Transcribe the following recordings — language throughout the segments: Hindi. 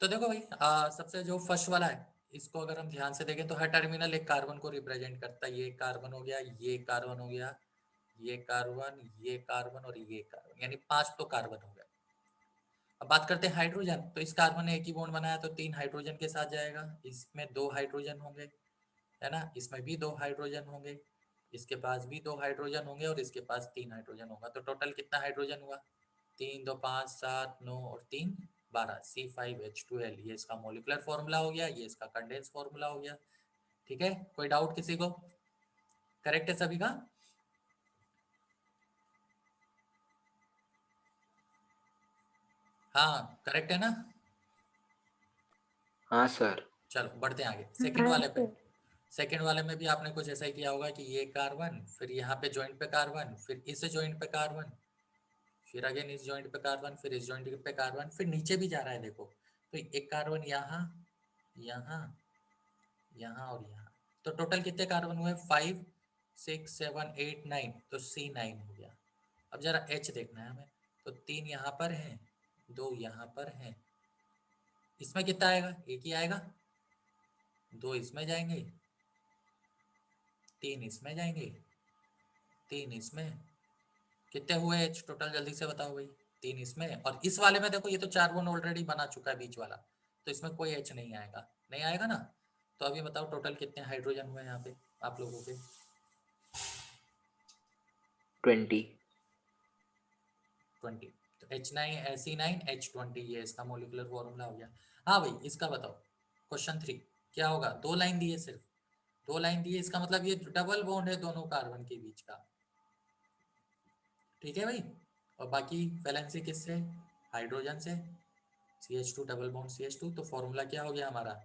तो देखो भाई, सबसे जो फर्स्ट वाला है, इसको अगर हम ध्यान से देखें तो हर टर्मिनल एक कार्बन को रिप्रेजेंट करता है। ये कार्बन हो गया, ये कार्बन हो गया, ये कार्बन, ये कार्बन और ये कार्बन, यानी 5 तो कार्बन हो गए। अब बात करते हैं हाइड्रोजन। तो इस कार्बन ने एक ही बॉन्ड बनाया तो 3 हाइड्रोजन के साथ जाएगा। इसमें 2 हाइड्रोजन होंगे, है ना, इसमें भी 2 हाइड्रोजन होंगे, इसके पास भी 2 हाइड्रोजन होंगे और इसके पास 3 हाइड्रोजन होगा। तो टोटल कितना हाइड्रोजन हुआ? 3 2 5 7 9 और 3 12, C5H12। ये इसका मोलिकुलर फॉर्मूला हो गया, ये इसका कंडेंस फॉर्मूला हो गया। ठीक है, कोई डाउट किसी को? करेक्ट है सभी का? हाँ करेक्ट है ना? हाँ सर। चलो बढ़ते हैं आगे सेकंड हाँ वाले पे। सर। सेकंड वाले में भी आपने कुछ ऐसा ही किया होगा कि ये कार्बन, फिर यहाँ पे जॉइंट पे कार्बन, फिर इस जॉइंट पे कार्बन, फिर अगेन इस जॉइंट पे कार्बन, फिर इस जॉइंट पे कार्बन, फिर नीचे भी जा रहा है देखो। तो एक कार्बन यहाँ, यहाँ, यहाँ और यहाँ। तो टोटल कितने कार्बन हुए? 5 6 7 8 9। तो C9 हो गया। अब जरा H देखना है हमें। तो 3 यहाँ पर है, 2 यहाँ पर है। इसमें कितना आएगा? एक ही आएगा। 2 इसमें जाएंगे, 3 इसमें जाएंगे, 3 इसमें। कितने हुए एच टोटल? जल्दी से बताओ भाई। 3 इसमें, और इस वाले में देखो ये तो 4 बॉन्ड ऑलरेडी बना चुका है बीच वाला, तो इसमें कोई एच नहीं आएगा। नहीं आएगा ना? तो अभी बताओ टोटल कितने हाइड्रोजन हुए यहाँ पे आप लोगों के? 20। 20। तो H9 C9 H20, ये इसका मोलिकुलर फॉर्मूला हो गया। हाँ भाई, इसका बताओ। क्वेश्चन 3 क्या होगा? 2 लाइन दिए, सिर्फ 2 लाइन दिए, इसका मतलब ये डबल बॉन्ड है दोनों कार्बन के बीच का। ठीक है भाई। और बाकी वैलेंसी किससे? हाइड्रोजन से। CH2 डबल बॉन्ड CH2, तो फॉर्मूला क्या हो गया हमारा?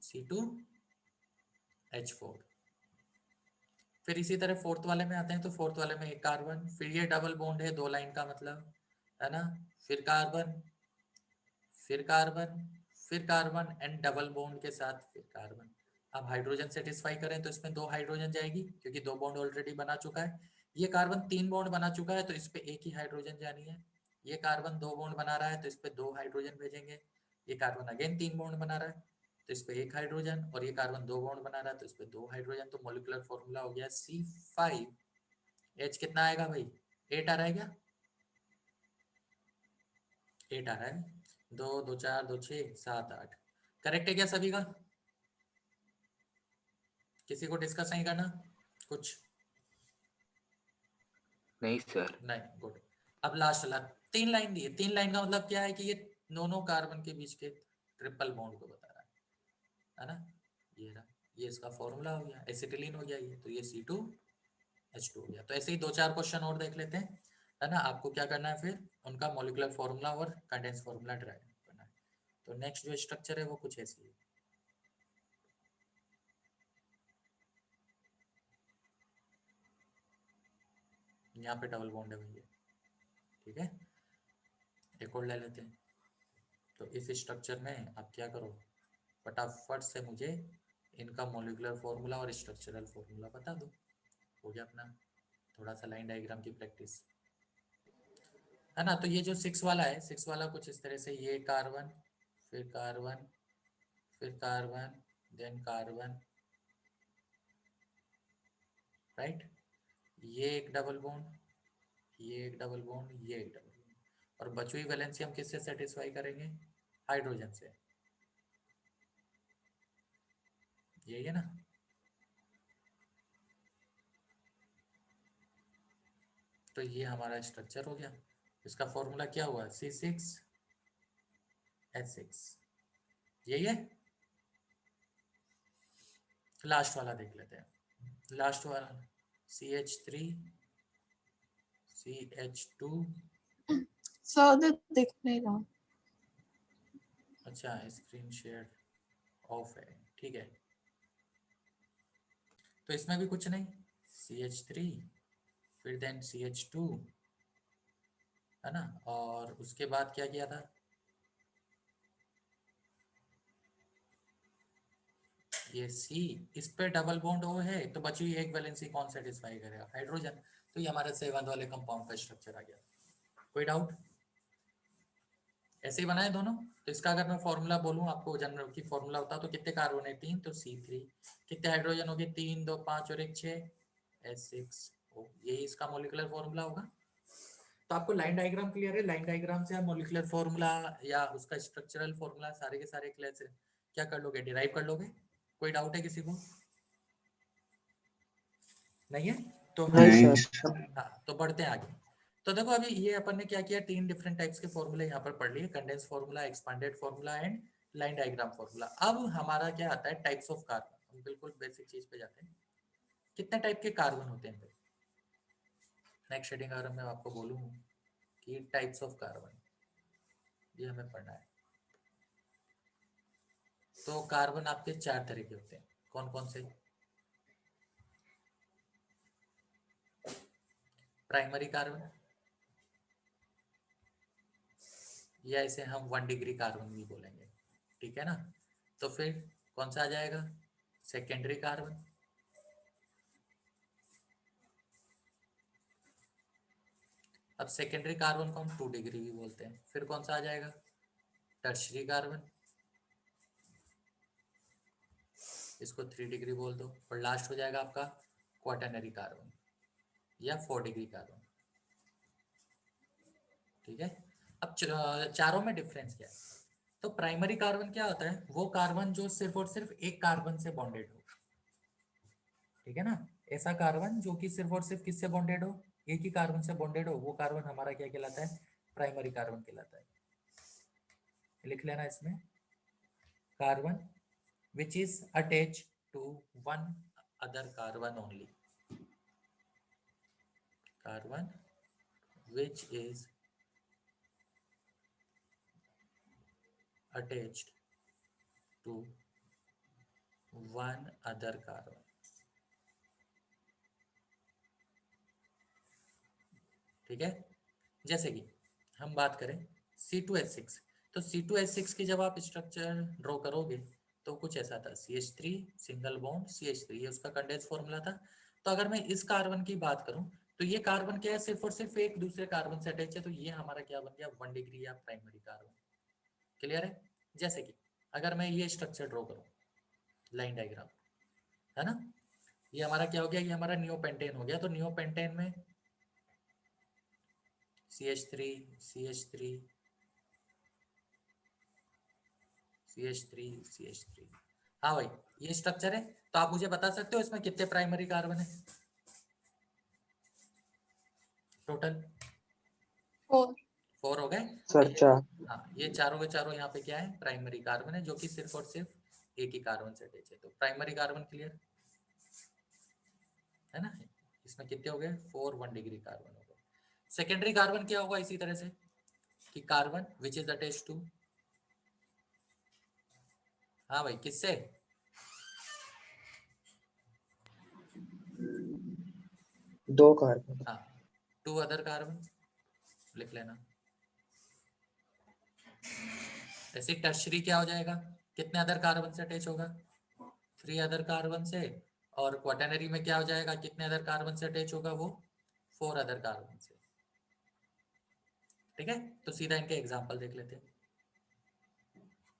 C2H4। फिर इसी तरह फोर्थ वाले में आते हैं। तो फोर्थ वाले में एक कार्बन, फिर ये डबल बॉन्ड है 2 लाइन का मतलब, है ना, फिर कार्बन, फिर कार्बन, फिर कार्बन एंड डबल बॉन्ड के साथ फिर कार्बन। अब हाइड्रोजन सेटिस्फाई करें तो इसमें 2 हाइड्रोजन जाएगी क्योंकि 2 बॉन्ड ऑलरेडी बना चुका है। ये कार्बन 3 बॉन्ड बना चुका है तो इस पे एक ही हाइड्रोजन जानी है। ये कार्बन 2 बॉन्ड बना रहा है तो इस पे 2 हाइड्रोजन भेजेंगे। ये कार्बन अगेन 3 बॉन्ड बना रहा है तो इस पे 1 हाइड्रोजन, और ये कार्बन 2 बॉन्ड बना रहा है तो इस पे 2 हाइड्रोजन। तो मोलिकुलर फॉर्मूला हो गया C5H। कितना आएगा भाई? 8 आ रहा है क्या? 8 आ रहा है। 2 2 4 2 6 7 8। करेक्ट है क्या सभी का? किसी को डिस्कस नहीं करना कुछ? नहीं सर। नहीं, गुड। अब लास्ट वाला 3 लाइन दी है। 3 लाइन का मतलब क्या है कि ये दोनों कार्बन के बीच के ट्रिपल बॉन्ड को बता रहा है ना? ये रहा, ये इसका फॉर्मूला हो गया, एसिटिलीन हो गया ये। तो ये C2H2 हो गया। तो ऐसे ही 2 4 क्वेश्चन और देख लेते हैं, है ना। आपको क्या करना है फिर? उनका मॉलिक्यूलर फॉर्मूला और कंडेंस फॉर्मूला ड्राइव करना है। तो नेक्स्ट जो स्ट्रक्चर है वो कुछ ऐसी है। यहाँ पे डबल बॉन्ड है भैया, ठीक है। एक और ले लेते हैं। तो इस स्ट्रक्चर में आप क्या करो, फटाफट से मुझे इनका मॉलिक्यूलर फॉर्मूला और स्ट्रक्चरल फॉर्मूला बता दो। हो गया अपना थोड़ा सा लाइन डायग्राम की प्रैक्टिस, है ना। तो ये जो 6 वाला है, 6 वाला कुछ इस तरह से, ये कार्बन, फिर कार्बन, फिर कार्बन, देन कार्बन, राइट। ये एक डबल बॉन्ड, ये एक डबल बॉन्ड, ये एक डबल बॉन्ड, और बची हुई वैलेंसी हम किससे सेटिस्फाई करेंगे? हाइड्रोजन से। यही है ना? तो ये हमारा स्ट्रक्चर हो गया। इसका फॉर्मूला क्या हुआ? C6H6। यही है। लास्ट वाला देख लेते हैं। लास्ट वाला CH3CH2। सर दिख नहीं रहा। अच्छा, स्क्रीन शेयर ऑफ है, ठीक है। तो इसमें भी कुछ नहीं, CH3, फिर देन CH2, है ना। और उसके बाद क्या किया था? ये C, इस पे डबल बॉन्ड O है तो बची हुई एक वैलेंसी कौन सेटिस्फाई करेगा? हाइड्रोजन। तो ये हमारे सेवंथ वाले कंपाउंड का स्ट्रक्चर आ गया। कोई डाउट? ऐसे ही बनाए दोनों। तो इसका अगर मैं फॉर्मूला बोलूं आपको, जनरल की फॉर्मूला होता तो कितने कार्बन है 3, तो C3। कितने हाइड्रोजन हो गए 3 2 5 और 1 6 S6। यही इसका मॉलिक्यूलर फॉर्मूला होगा। तो आपको लाइन डायग्राम क्लियर है? लाइन डायग्राम से आप मॉलिक्यूलर फॉर्मूला या उसका स्ट्रक्चरल फॉर्मूला सारे के सारे क्लियर से क्या कर लोगे, डिराइव कर लोगे। कोई डाउट है किसी को? नहीं है तो नहीं हाँ, तो बढ़ते हैं आगे। तो देखो अभी ये अपन ने क्या किया, 3 डिफरेंट टाइप्स के फॉर्मूले यहाँ पर पढ़ लिए, condense formula, expanded formula and line diagram formula. अब हमारा क्या आता है, टाइप्स ऑफ कार्बन। हम बिल्कुल बेसिक चीज पे जाते हैं। कितने टाइप के कार्बन होते हैं? नेक्स्ट शेडिंग अगर मैं आपको बोलूँ कि टाइप्स ऑफ कार्बन, ये हमें पढ़ना है। तो कार्बन आपके 4 तरह के होते हैं। कौन कौन से? प्राइमरी कार्बन, या इसे हम 1 डिग्री कार्बन भी बोलेंगे, ठीक है ना। तो फिर कौन सा आ जाएगा, सेकेंडरी कार्बन। अब सेकेंडरी कार्बन को हम 2 डिग्री भी बोलते हैं। फिर कौन सा आ जाएगा, टर्शरी कार्बन, इसको 3 डिग्री बोल दो। और लास्ट हो जाएगा आपका क्वाटरनरी कार्बन या 4 डिग्री कार्बन, ठीक है। अब चारों में डिफरेंस क्या है? तो प्राइमरी कार्बन क्या होता है, वो कार्बन जो सिर्फ और सिर्फ एक कार्बन से बॉन्डेड हो, ठीक है ना। ऐसा कार्बन जो कि सिर्फ और सिर्फ किससे बॉन्डेड हो, एक ही कार्बन से बॉन्डेड हो, वो कार्बन हमारा क्या कहलाता है, प्राइमरी कार्बन कहलाता है। लिख लेना इसमें, carbon which is attached to one other carbon only. Carbon which is attached to one other carbon. ठीक है। जैसे कि हम बात करें C2H6, तो C2H6 की जब आप स्ट्रक्चर ड्रॉ करोगे तो कुछ ऐसा था, CH3 सिंगल बॉन्ड CH3, ये उसका कंडेंस फॉर्मूला था। तो अगर मैं इस कार्बन की बात करूं तो ये कार्बन क्या है, सिर्फ और सिर्फ एक दूसरे कार्बन से अटैच है। तो ये हमारा क्या बन गया, 1 डिग्री या प्राइमरी कार्बन। क्लियर है। जैसे कि अगर मैं ये स्ट्रक्चर ड्रॉ करूं, लाइन डायग्राम है ना, ये हमारा क्या हो गया, ये हमारा नियोपेंटेन हो गया। तो नियोपेंटेन में CH3 CH3 CH3 CH3, हाँ भाई ये स्ट्रक्चर है। तो आप मुझे बता सकते हो इसमें कितने प्राइमरी कार्बन है टोटल? 4 हो गए सर, 4। हाँ, ये चारों के चारों यहाँ पे क्या है, प्राइमरी कार्बन है, जो कि सिर्फ और सिर्फ एक ही कार्बन से अटैच है। तो प्राइमरी कार्बन क्लियर है ना। इसमें कितने हो गए, 4 1 डिग्री कार्बन हो गए। सेकेंडरी कार्बन क्या होगा, इसी तरह से कि carbon which is attach to, हाँ भाई किससे, 2 कार्बन। हाँ 2 अदर कार्बन, लिख लेना। ऐसे टर्शरी क्या हो जाएगा, कितने अदर कार्बन से अटैच होगा, 3 अदर कार्बन से। और क्वाटरनरी में क्या हो जाएगा, कितने अदर कार्बन से अटैच होगा, वो 4 अदर कार्बन से। ठीक है, तो सीधा इनके एग्जांपल देख लेते हैं।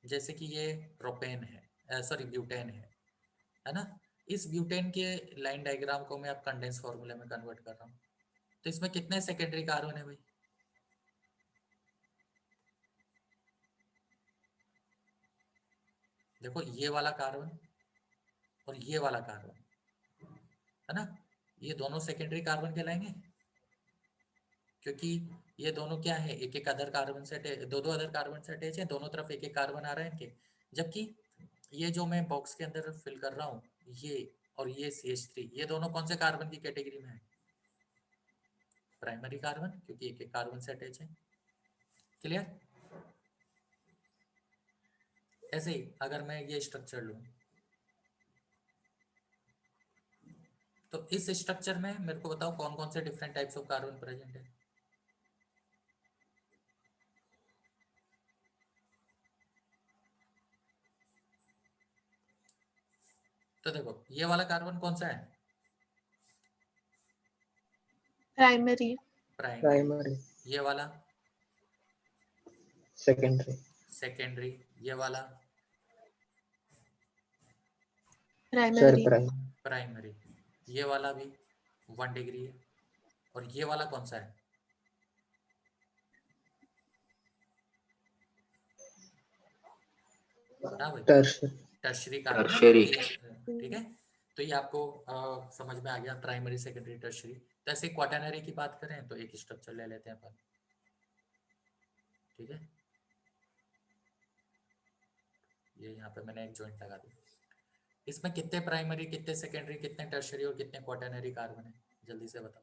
जैसे कि ये प्रोपेन है, सॉरी ब्यूटेन है ना। इस ब्यूटेन के लाइन डायग्राम को मैं अब कंडेंस फॉर्मूले में कन्वर्ट कर रहा हूँ। तो इसमें कितने सेकेंडरी कार्बन है भाई, देखो ये वाला कार्बन और ये वाला कार्बन है ना, ये दोनों सेकेंडरी कार्बन कहलाएंगे, क्योंकि ये दोनों क्या है, एक एक अदर कार्बन से दो अदर कार्बन से अटैच है, दोनों तरफ एक एक कार्बन आ रहा है इनके। जबकि ये जो मैं बॉक्स के अंदर फिल कर रहा हूँ, ये और ये CH3, ये दोनों कौन से कार्बन की कैटेगरी में है, प्राइमरी कार्बन, क्योंकि एक एक कार्बन से अटैच है। क्लियर। ऐसे ही अगर मैं ये स्ट्रक्चर लूं, तो इस स्ट्रक्चर में मेरे को बताओ कौन कौन से different types of carbon present है। तो देखो ये वाला कार्बन कौन सा है, प्राइमरी। प्राइमरी। प्राइमरी। ये वाला सेकेंडरी। सेकेंडरी, ये वाला सर प्राइमरी। प्राइमरी, ये वाला भी 1 डिग्री है। और ये वाला कौन सा है? हाँ भाई, टर्शियरी। टर्शरी कार्बन है। टर्शियरी। ठीक है, तो ये आपको समझ में आ गया, प्राइमरी सेकेंडरी टर्शरी। तो ऐसे क्वाटरनरी की बात करें तो एक स्ट्रक्चर ले लेते हैं अपन। ठीक है, ये यहाँ पे मैंने एक जॉइंट लगा दी। इसमें कितने प्राइमरी, कितने सेकेंडरी, कितने टर्शरी और कितने क्वाटरनरी कार्बन है, जल्दी से बताओ।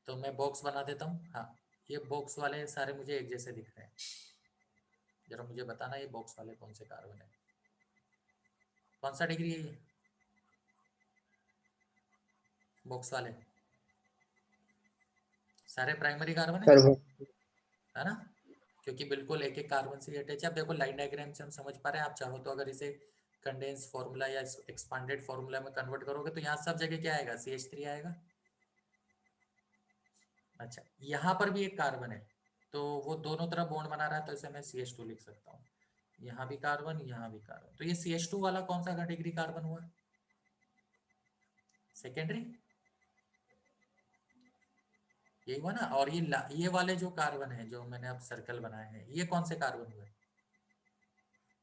तो मैं बॉक्स बना देता हूँ। हाँ, ये बॉक्स वाले सारे मुझे एक जैसे दिख रहे हैं। जरा मुझे बताना ये बॉक्स वाले कौन से कार्बन है, कौन सा डिग्री है ये बॉक्स वाले? सारे प्राइमरी कार्बन है, सर है ना? क्योंकि बिल्कुल एक एक कार्बन से अटैच है। अब देखो लाइन डायग्राम से हम समझ पा रहे हैं। आप चाहो तो अगर इसे कंडेंस फॉर्मूला या एक्सपांडेड फॉर्मूला में कन्वर्ट करोगे तो यहाँ सब जगह क्या आएगा, CH3 आएगा। अच्छा, यहाँ पर भी एक कार्बन है, तो वो दोनों तरफ बॉन्ड बना रहा है, तो इसे मैं CH2 लिख सकता हूँ। यहाँ भी कार्बन, यहाँ भी कार्बन, तो ये CH2 वाला कौन सा डिग्री कार्बन हुआ? सेकेंडरी, यही हुआ ना। और ये वाले जो कार्बन है जो मैंने अब सर्कल बनाए हैं, ये कौन से कार्बन हुए?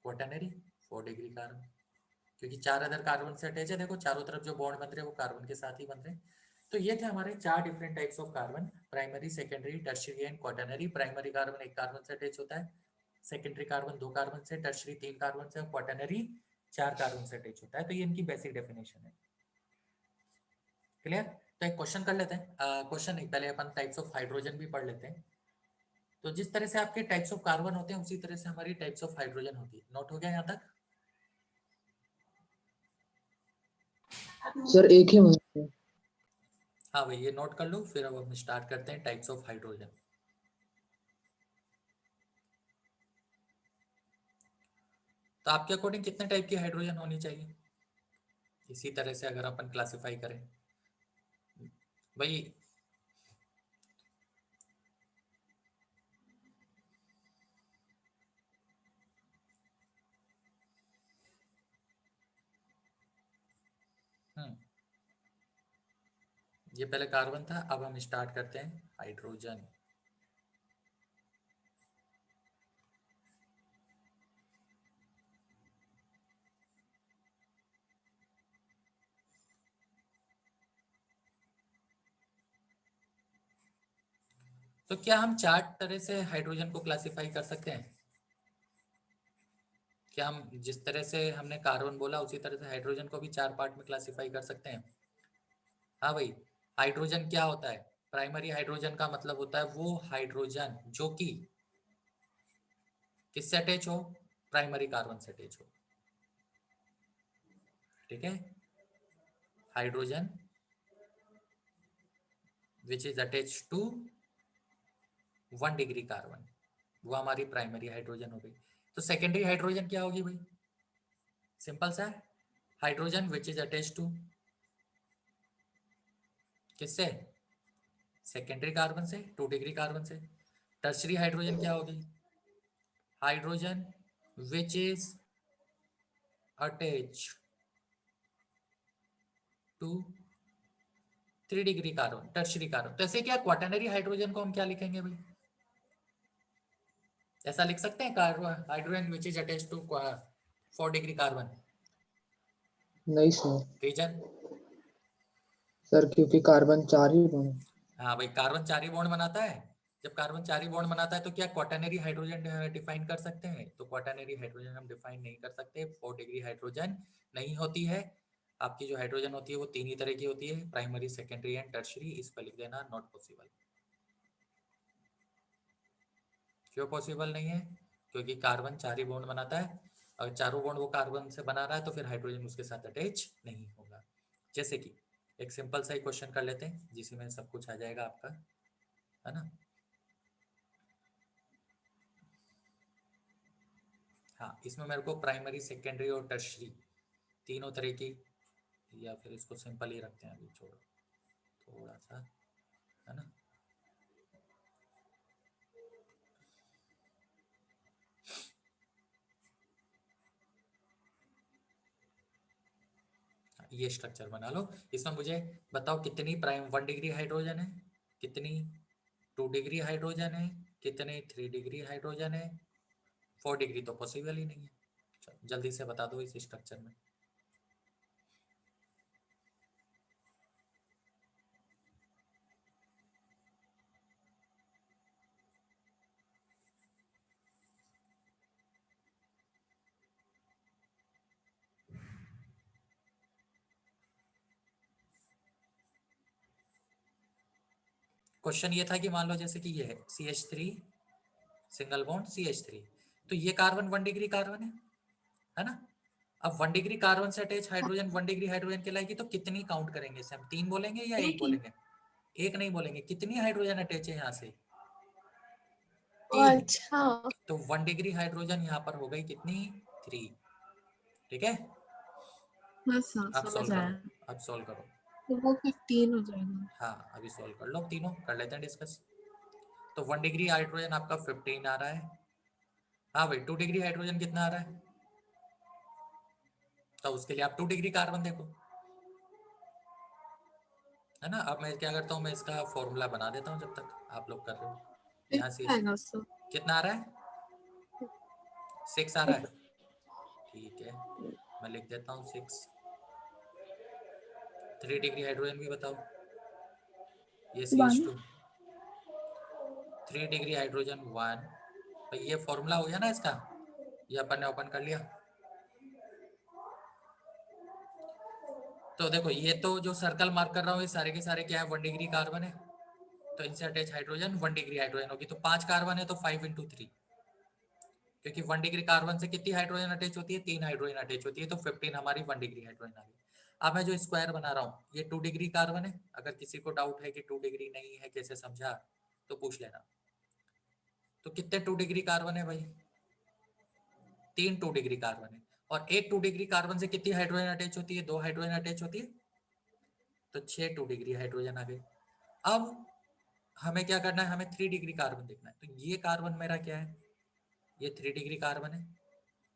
क्वाटरनरी, 4 डिग्री कार्बन, क्योंकि 4 अदर कार्बन से अटैच है। देखो चारों तरफ जो बॉन्ड बन रहे हैं वो कार्बन के साथ ही बन रहे हैं। तो ये थे हमारे 4 different types of carbon, primary, secondary, tertiary and quaternary. Primary carbon 1 carbon से अटैच होता है, सेकेंडरी कार्बन 2 कार्बन से, टर्शियरी 3 कार्बन से, क्वाटरनरी 4 कार्बन से अटैच होता है। तो ये इनकी बेसिक डेफिनेशन है। क्लियर? तो एक क्वेश्चन कर लेते हैं। क्वेश्चन नहीं, पहले अपन टाइप्स ऑफ हाइड्रोजन भी पढ़ लेते हैं। तो जिस तरह से आपके टाइप्स ऑफ कार्बन होते हैं उसी तरह से हमारी टाइप्स ऑफ हाइड्रोजन होती है। नोट हो गया यहाँ तक? सर एक ही मिनट। हाँ भाई, ये नोट कर लो, फिर अब हम स्टार्ट करते हैं टाइप्स ऑफ हाइड्रोजन। तो आपके अकॉर्डिंग कितने टाइप की हाइड्रोजन होनी चाहिए? इसी तरह से अगर अपन क्लासिफाई करें भाई, ये पहले कार्बन था, अब हम स्टार्ट करते हैं हाइड्रोजन। तो क्या हम 4 तरह से हाइड्रोजन को क्लासिफाई कर सकते हैं? क्या हम जिस तरह से हमने कार्बन बोला उसी तरह से हाइड्रोजन को भी 4 पार्ट में क्लासिफाई कर सकते हैं? हाँ भाई, हाइड्रोजन क्या होता है? प्राइमरी हाइड्रोजन का मतलब होता है वो हाइड्रोजन जो कि किससे अटैच हो? प्राइमरी कार्बन से अटैच हो। ठीक है, hydrogen which is attach to 1 degree carbon, वो हमारी प्राइमरी हाइड्रोजन हो गई। तो सेकेंडरी हाइड्रोजन क्या होगी भाई? सिंपल सा है, hydrogen which is attach to किससे? सेकेंडरी कार्बन से, 2 डिग्री कार्बन से। टर्शरी हाइड्रोजन क्या होगी? Hydrogen which is attach to 3 degree carbon, tertiary carbon. तो ऐसे क्या क्वाटरनरी हाइड्रोजन को हम क्या लिखेंगे भाई? ऐसा लिख सकते हैं, carbon hydrogen which is attach to 4 degree carbon. नहीं सर। रीजन? सर क्योंकि कार्बन 4 ही बने। हाँ भाई, कार्बन 4 ही बॉन्ड बनाता है। जब कार्बन 4 ही बॉन्ड बनाता है तो क्या क्वाटरनरी हाइड्रोजन डिफाइन कर सकते हैं? तो क्वाटरनरी हाइड्रोजन हम डिफाइन नहीं कर सकते। 4 डिग्री हाइड्रोजन नहीं होती है। आपकी जो हाइड्रोजन होती है वो 3 ही तरह की होती है, प्राइमरी, सेकेंडरी एंड टर्शरी। इस पर लिख देना नॉट पॉसिबल। क्यों पॉसिबल नहीं है? क्योंकि कार्बन 4 ही बॉन्ड बनाता है। अगर चारों बॉन्ड वो कार्बन से बना रहा है तो फिर हाइड्रोजन उसके साथ अटैच नहीं होगा। जैसे कि एक सिंपल सा ही क्वेश्चन कर लेते हैं जिसमें सब कुछ आ जाएगा आपका, है ना? हाँ, इसमें मेरे को प्राइमरी, सेकेंडरी और टर्शरी तीनों तरह की, या फिर इसको सिंपल ही रखते हैं अभी, छोड़ो थोड़ा सा, है ना? ये स्ट्रक्चर बना लो। इसमें मुझे बताओ कितनी प्राइम 1 डिग्री हाइड्रोजन है, कितनी 2 डिग्री हाइड्रोजन है, कितने 3 डिग्री हाइड्रोजन है, 4 डिग्री तो पॉसिबल ही नहीं है। चलो जल्दी से बता दो इस स्ट्रक्चर में। क्वेश्चन ये था कि मान लो जैसे कि ये है CH3 सिंगल बॉन्ड CH3, तो ये कार्बन 1 डिग्री कार्बन है ना। अब 1 डिग्री कार्बन से अटैच हाइड्रोजन 1 डिग्री हाइड्रोजन कहलाएगी, तो कितनी काउंट करेंगे इसे हम? 3 बोलेंगे या 1 एक ही। बोलेंगे? 1 नहीं बोलेंगे, कितनी हाइड्रोजन अटैच है यहाँ से? ओ 3। अच्छा, तो 1 डिग्री हाइड्रोजन यहाँ पर हो गई कितनी? 3। ठीक है, बस हाँ अब समझ सॉल्व आया। करो, अब सॉल्व करो। तो वो 15 हो जाएगा। हाँ अभी सॉल्व कर लो, तीनों कर लेते हैं डिस्कस। तो 1 डिग्री हाइड्रोजन आपका 15 आ रहा है। हाँ भाई 2 डिग्री हाइड्रोजन कितना आ रहा है? तो उसके लिए आप 2 डिग्री कार्बन देखो, है ना। अब मैं क्या करता हूँ, मैं इसका फॉर्मूला बना देता हूँ जब तक आप लोग कर रहे हो। यहाँ से आएगा उससे। कितना आ रहा है? 6 आ रहा है। ठीक है, मैं लिख देता हूँ 6। 3 डिग्री हाइड्रोजन भी बताओ, ये CH2। 3 degree hydrogen 1। भाई ये फॉर्मूला हो गया ना इसका, ये अपन ने ओपन कर लिया। तो देखो ये तो जो सर्कल मार्क कर रहा हूँ ये सारे के सारे क्या है? 1 डिग्री कार्बन है, तो इनसे अटैच हाइड्रोजन 1 डिग्री हाइड्रोजन होगी, तो 5 कार्बन है तो 5 × 3, क्योंकि 1 डिग्री कार्बन से कितनी हाइड्रोजन अटैच होती है? 3 हाइड्रोजन अटैच होती है, तो 15 हमारी 1 डिग्री हाइड्रोजन आ गई। अब मैं जो स्क्वायर बना रहा हूँ ये 2 डिग्री कार्बन है। अगर किसी को डाउट है कि 2 डिग्री नहीं है कैसे समझा तो पूछ लेना। तो कितने 2 डिग्री कार्बन है भाई? 3 2 डिग्री कार्बन है, और एक 2 डिग्री कार्बन से कितनी हाइड्रोजन अटैच होती है? 2 हाइड्रोजन अटैच होती है, तो 6 2 डिग्री हाइड्रोजन आ गए। अब हमें क्या करना है? हमें 3 डिग्री कार्बन देखना है। तो ये कार्बन मेरा क्या है? ये 3 डिग्री कार्बन है।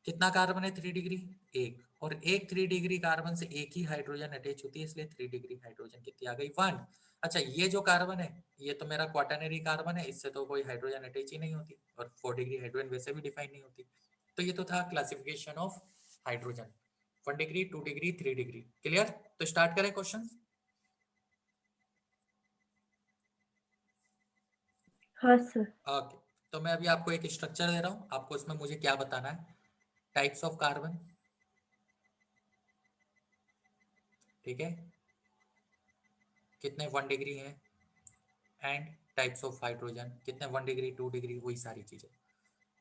कितना कार्बन है 3 डिग्री? एक, और एक 3 डिग्री कार्बन से एक ही हाइड्रोजन अटैच होती है, इसलिए 3 डिग्री हाइड्रोजन कितनी आ गई? 1। अच्छा ये जो कार्बन है ये तो मेरा क्वाटरनरी कार्बन है, इससे तो कोई हाइड्रोजन अटैच ही नहीं होती, और 4 डिग्री हाइड्रोजन वैसे भी डिफाइन नहीं होती। तो ये तो था classification of hydrogen, 1 degree 2 degree 3 degree. Clear? तो स्टार्ट करें क्वेश्चन। हाँ सर। ओके, तो मैं अभी आपको एक स्ट्रक्चर दे रहा हूँ, आपको इसमें मुझे क्या बताना है? टाइप्स ऑफ कार्बन, ठीक है, कितने 1 डिग्री हैं, एंड टाइप्स ऑफ हाइड्रोजन कितने 1 डिग्री 2 डिग्री, वही सारी चीजें।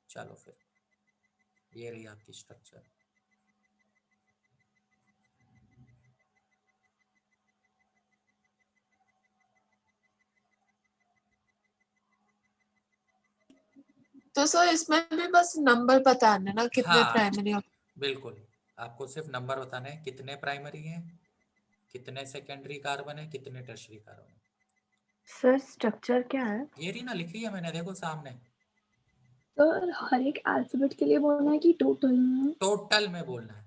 चलो फिर ये रही आपकी स्ट्रक्चर। तो सर इसमें भी बस नंबर बताना ना, कितने हाँ प्राइमरी। बिल्कुल, आपको सिर्फ नंबर बताने हैं, कितने प्राइमरी हैं, कितने सेकेंडरी कार्बन है, कितने टर्शरी कार्बन है। सर स्ट्रक्चर क्या है? ये रही ना, लिखी है मैंने, देखो सामने। सर हर एक अल्फाबेट के लिए बोलना है कि टोटल में? टोटल में बोलना है,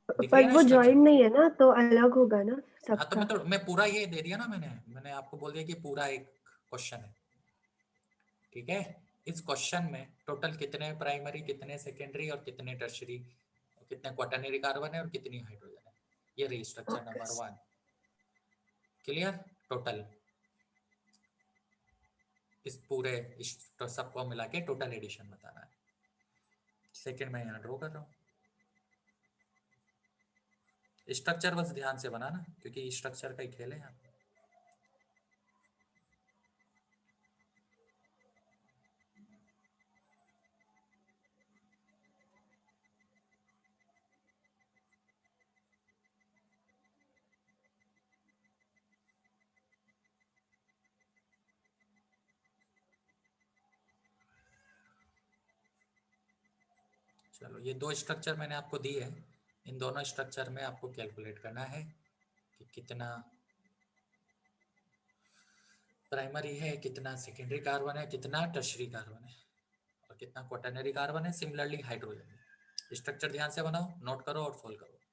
दिख रही है पर ना वो स्ट्रक्चर। जॉइन नहीं है ना, तो अलग होगा ना हाँ तो सबका। मैं पूरा ये दे दिया ना, मैंने आपको बोल दिया कि पूरा एक क्वेश्चन है, ठीक है। इस क्वेश्चन में टोटल कितने प्राइमरी, कितने सेकेंडरी और कितने टर्शरी, कितने क्वाटरनरी कार्बन है और कितनी हाइड्रोजन है, ये रही structure okay. Number 1। Clear? Total इस पूरे सबको मिला के टोटल एडिशन बताना है। सेकेंड में यहाँ ड्रॉ कर रहा हूँ। स्ट्रक्चर बस ध्यान से बनाना, क्योंकि स्ट्रक्चर का ही खेल है यहाँ पे। चलो ये 2 स्ट्रक्चर मैंने आपको दी है, इन दोनों स्ट्रक्चर में आपको कैलकुलेट करना है कि कितना प्राइमरी है, कितना सेकेंडरी कार्बन है, कितना टर्शरी कार्बन है, और कितना क्वाटरनरी कार्बन है, सिमिलरली हाइड्रोजन है। स्ट्रक्चर ध्यान से बनाओ, नोट करो और सोल्व करो।